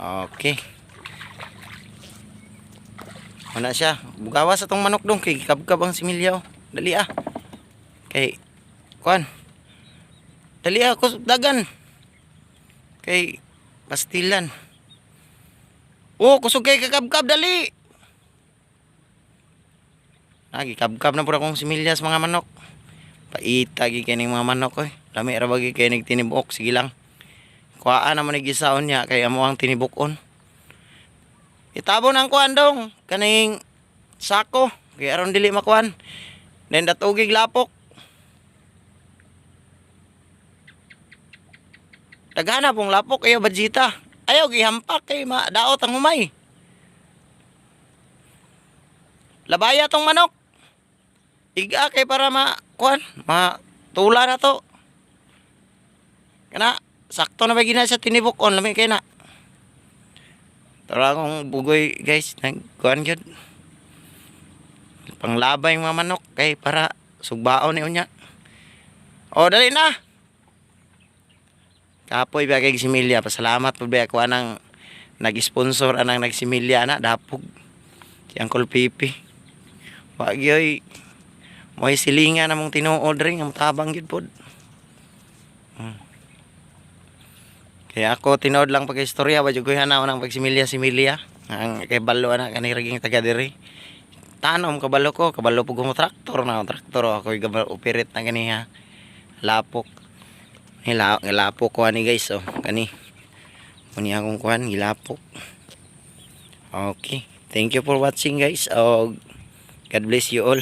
Okay. Ano siya? Bugawas atong manok dong kay kabkab ang similya. Dali ah. Kay kuan. Dali ah dagan. Kay pastilan. Oh, kusog kay kakabkab dali. Lagi kabkab na pud akong similya sa mga manok. Paita gi kay ning mga manok oy. Lami ra bagi kay ning tinibok, sige lang. Kuhaan naman ni gisaon niya kay amo ang tinibukon. Itabon ang kuan dong kaning sako kay aron dili makuan. Then datugig lapok. Dagana pong lapok ayo bajita. Ayaw gihampak kay madaot ang humay. Labaya tong manok. Iga kay para makuan, matula na to. Kana sakto na ba gina sa tinibukon lami kay na. Tara akong bugoy guys, nagkuhan yun. Panglabay mga manok kay para sugbaon ni unya. O dali na. Kapoy ba kay similya, pasalamat po ba ako anang nag-sponsor anang nagsimilya na dapog. Si Uncle Pipi. Wag yoy. Mo'y silingan namong tinuod ring ang tabang yun po. Kaya ako tinood lang pag-istorya, wadyo ko hanaw ng pagsimilya-similya. Ang kay balo na kaniraging taga diri. Tanom kabalo ko, kabalo po mo traktor na traktor ako operate na ganiha. Lapok. Hilapok ko ani guys, oh, kani. Kuni akong kuan hilapok. Okay. Thank you for watching guys. Oh, God bless you all.